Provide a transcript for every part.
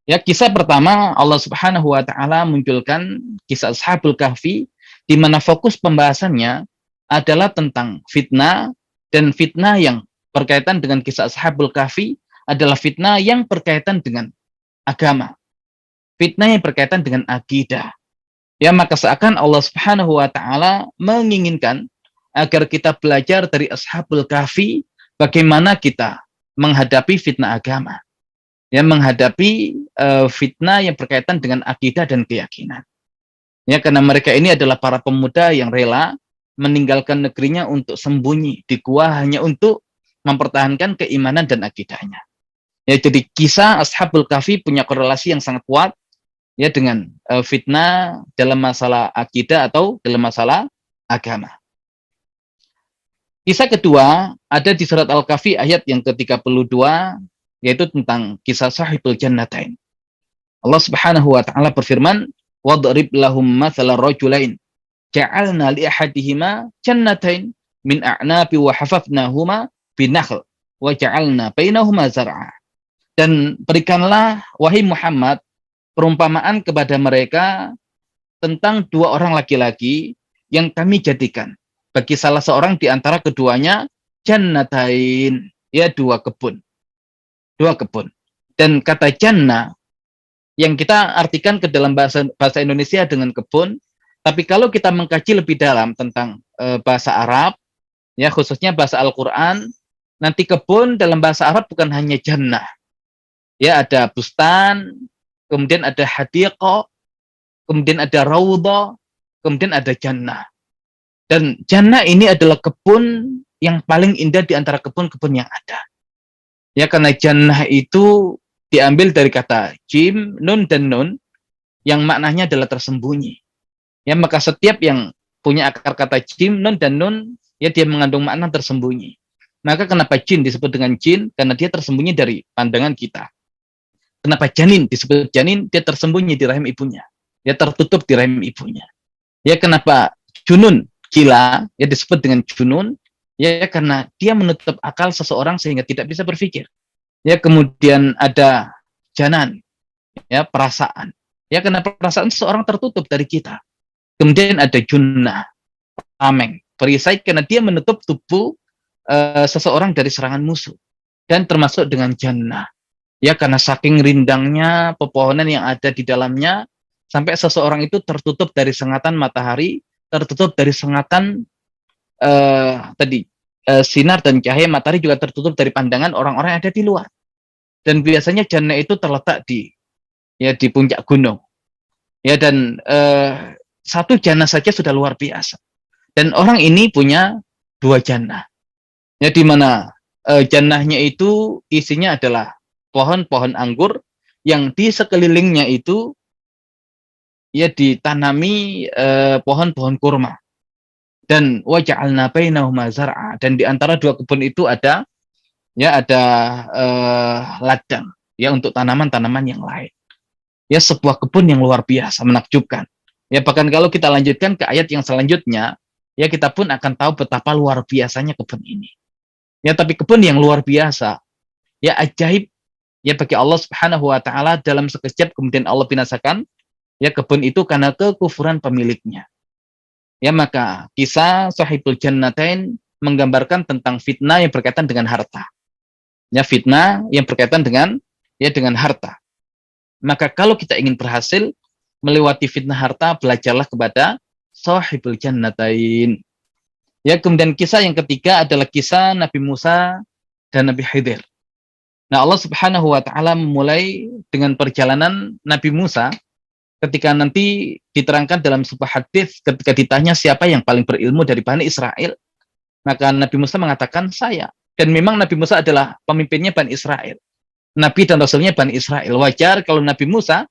Ya, kisah pertama Allah Subhanahu wa taala munculkan kisah Ashabul Kahfi di mana fokus pembahasannya adalah tentang fitnah, dan fitnah yang berkaitan dengan kisah Ashabul Kahfi adalah fitnah yang berkaitan dengan agama, fitnah yang berkaitan dengan akidah. Ya, maka seakan Allah Subhanahu wa taala menginginkan agar kita belajar dari Ashabul Kahfi bagaimana kita menghadapi fitnah agama, ya, menghadapi fitnah yang berkaitan dengan akidah dan keyakinan. Ya, karena mereka ini adalah para pemuda yang rela meninggalkan negerinya untuk sembunyi di gua hanya untuk mempertahankan keimanan dan akidahnya. Ya, jadi kisah Ashabul Kahfi punya korelasi yang sangat kuat ya dengan fitnah dalam masalah akidah atau dalam masalah agama. Kisah kedua ada di surat Al-Kahfi ayat yang ke-32, yaitu tentang kisah Sahibul Jannatain. Allah Subhanahu wa taala berfirman, "Wadrib lahum mathalan rajulain ja'alna li ahadihima jannatain min a'nabi wa hafafnahuma binakhl wa ja'alna bainahuma zar'a." Dan berikanlah wahai Muhammad perumpamaan kepada mereka tentang dua orang laki-laki yang kami jadikan bagi salah seorang di antara keduanya jannatain, ya, dua kebun. Dua kebun. Dan kata jannah yang kita artikan ke dalam bahasa Indonesia dengan kebun, tapi kalau kita mengkaji lebih dalam tentang bahasa Arab, ya khususnya bahasa Al-Qur'an, nanti kebun dalam bahasa Arab bukan hanya jannah. Ya, ada bustan, kemudian ada hadiqah, kemudian ada raudhah, kemudian ada jannah. Dan jannah ini adalah kebun yang paling indah di antara kebun-kebun yang ada. Ya, karena jannah itu diambil dari kata jim, nun, dan nun, yang maknanya adalah tersembunyi. Ya, maka setiap yang punya akar kata jim, nun, dan nun, ya dia mengandung makna tersembunyi. Maka kenapa jin disebut dengan jin? Karena dia tersembunyi dari pandangan kita. Kenapa janin disebut janin? Dia tersembunyi di rahim ibunya. Dia tertutup di rahim ibunya. Ya, kenapa junun, gila, ya disebut dengan junun? Ya, karena dia menutup akal seseorang sehingga tidak bisa berpikir. Ya, kemudian ada janan, ya, perasaan. Ya, karena perasaan seseorang tertutup dari kita. Kemudian ada junnah, tameng, perisai, karena dia menutup tubuh seseorang dari serangan musuh. Dan termasuk dengan jannah. Ya, karena saking rindangnya pepohonan yang ada di dalamnya, sampai seseorang itu tertutup dari sengatan matahari, tertutup dari sengatan sinar dan cahaya matahari, juga tertutup dari pandangan orang-orang yang ada di luar. Dan biasanya jannah itu terletak di puncak gunung. Ya, dan satu jannah saja sudah luar biasa. Dan orang ini punya dua jannah. Ya, di mana jannahnya itu isinya adalah pohon-pohon anggur yang di sekelilingnya itu ya ditanami pohon-pohon kurma. Dan waja'alna bainahuma zar'a, dan di antara dua kebun itu ada ladang ya untuk tanaman-tanaman yang lain. Ya, sebuah kebun yang luar biasa, menakjubkan. Ya, bahkan kalau kita lanjutkan ke ayat yang selanjutnya, ya kita pun akan tahu betapa luar biasanya kebun ini. Ya, tapi kebun yang luar biasa, ya ajaib ya bagi Allah Subhanahu wa taala, dalam sekejap kemudian Allah binasakan ya kebun itu karena kekufuran pemiliknya. Ya, maka kisah Sahibul Jannatain menggambarkan tentang fitnah yang berkaitan dengan harta. Ya, fitnah yang berkaitan dengan harta. Maka kalau kita ingin berhasil melewati fitnah harta, belajarlah kepada Sahibul Jannatain. Ya, kemudian kisah yang ketiga adalah kisah Nabi Musa dan Nabi Khidir. Nah, Allah Subhanahu wa taala memulai dengan perjalanan Nabi Musa ketika nanti diterangkan dalam sebuah hadis ketika ditanya siapa yang paling berilmu dari Bani Israel, maka Nabi Musa mengatakan saya. Dan memang Nabi Musa adalah pemimpinnya Bani Israel. Nabi dan Rasulnya Bani Israel. Wajar kalau Nabi Musa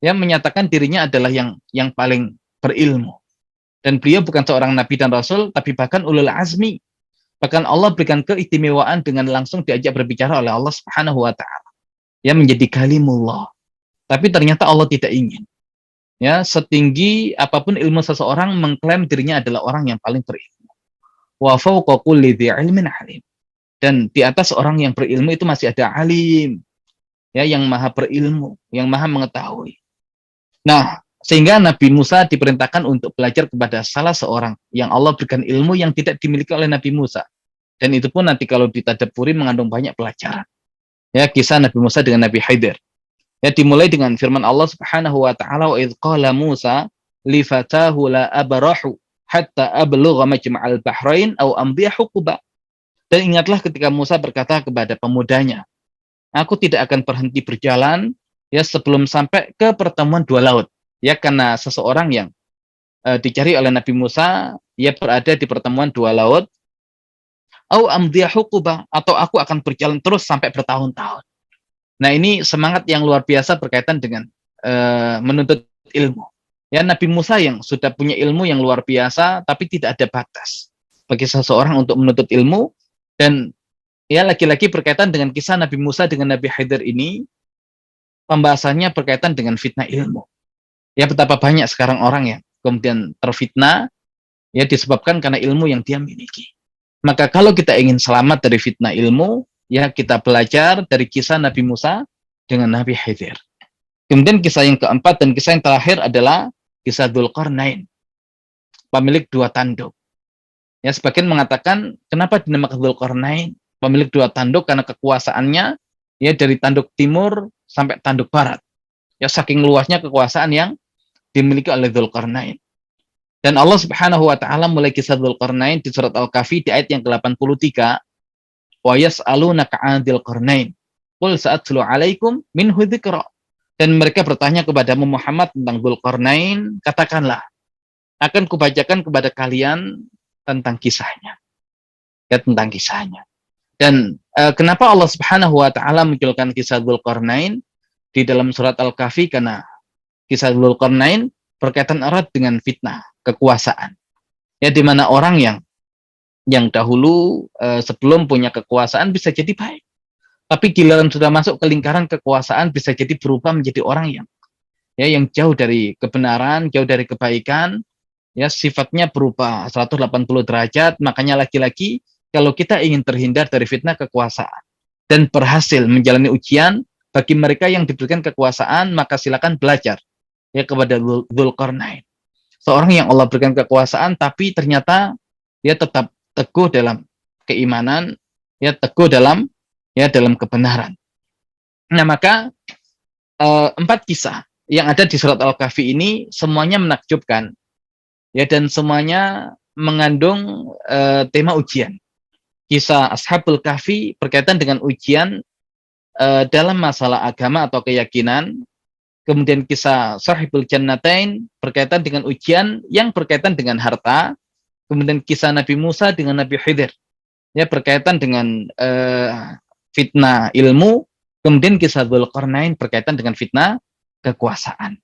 ya menyatakan dirinya adalah yang paling berilmu. Dan beliau bukan seorang Nabi dan Rasul, tapi bahkan ulul azmi. Bahkan Allah berikan keistimewaan dengan langsung diajak berbicara oleh Allah Subhanahu wa taala. Ya, menjadi kalimullah. Tapi ternyata Allah tidak ingin. Ya, setinggi apapun ilmu seseorang mengklaim dirinya adalah orang yang paling berilmu. Wa fawqa kulli dzi ilmin alim. Dan di atas orang yang berilmu itu masih ada alim. ya, yang maha berilmu, yang maha mengetahui. Nah, sehingga Nabi Musa diperintahkan untuk belajar kepada salah seorang yang Allah berikan ilmu yang tidak dimiliki oleh Nabi Musa. Dan itu pun nanti kalau ditadaburi mengandung banyak pelajaran. Ya, kisah Nabi Musa dengan Nabi Khidir. Ya, dimulai dengan firman Allah Subhanahu wa taala, wa idz qala Musa li fatahu la abrahu hatta ablugha majma'al bahrain aw amdiya huquba. Dan ingatlah ketika Musa berkata kepada pemudanya, aku tidak akan berhenti berjalan ya sebelum sampai ke pertemuan dua laut. Ya, karena seseorang yang dicari oleh Nabi Musa, ia berada di pertemuan dua laut, au amdiya huquba, atau aku akan berjalan terus sampai bertahun-tahun. Nah, ini semangat yang luar biasa berkaitan dengan menuntut ilmu. Ya, Nabi Musa yang sudah punya ilmu yang luar biasa, tapi tidak ada batas bagi seseorang untuk menuntut ilmu. Dan ya, lagi-lagi berkaitan dengan kisah Nabi Musa dengan Nabi Khidir ini, pembahasannya berkaitan dengan fitnah ilmu. Ya, betapa banyak sekarang orang yang kemudian terfitnah, ya disebabkan karena ilmu yang dia miliki. Maka kalau kita ingin selamat dari fitnah ilmu, ya kita belajar dari kisah Nabi Musa dengan Nabi Khidir. Kemudian kisah yang keempat dan kisah yang terakhir adalah kisah Dzulqarnain, pemilik dua tanduk. Ya, sebagian mengatakan kenapa dinamakan Dzulqarnain, pemilik dua tanduk, karena kekuasaannya ya dari tanduk timur sampai tanduk barat. Ya, saking luasnya kekuasaan yang dimiliki oleh Dzulqarnain. Dan Allah Subhanahu wa taala mulai kisah Dzulqarnain di surat Al-Kahfi di ayat yang ke-83, wa yas'alunaka 'anil qarnain qul sa'atlu 'alaikum minhu dzikra. Dan mereka bertanya kepada Muhammad tentang Dzulqarnain, katakanlah, akan kubacakan kepada kalian tentang kisahnya. Ya, tentang kisahnya. Dan kenapa Allah Subhanahu wa taala munculkan kisah Dzulqarnain di dalam surat Al-Kahfi? Karena kisah Dzulqarnain berkaitan erat dengan fitnah kekuasaan. Ya, di mana orang yang dahulu sebelum punya kekuasaan bisa jadi baik. Tapi giliran sudah masuk ke lingkaran kekuasaan bisa jadi berubah menjadi orang yang jauh dari kebenaran, jauh dari kebaikan, ya sifatnya berubah 180 derajat. Makanya lagi-lagi kalau kita ingin terhindar dari fitnah kekuasaan dan berhasil menjalani ujian, bagi mereka yang diberikan kekuasaan, maka silakan belajar ya kepada Dzulqarnain. Seorang yang Allah berikan kekuasaan tapi ternyata dia tetap teguh dalam keimanan, ya teguh dalam kebenaran. Nah, maka 4 kisah yang ada di surat Al-Kahfi ini semuanya menakjubkan, ya, dan semuanya mengandung tema ujian. Kisah Ashabul Kahfi berkaitan dengan ujian dalam masalah agama atau keyakinan. Kemudian kisah Sahibul Jannatain berkaitan dengan ujian yang berkaitan dengan harta. Kemudian kisah Nabi Musa dengan Nabi Khidir, ya berkaitan dengan fitnah ilmu. Kemudian kisah Dzulqarnain berkaitan dengan fitnah kekuasaan.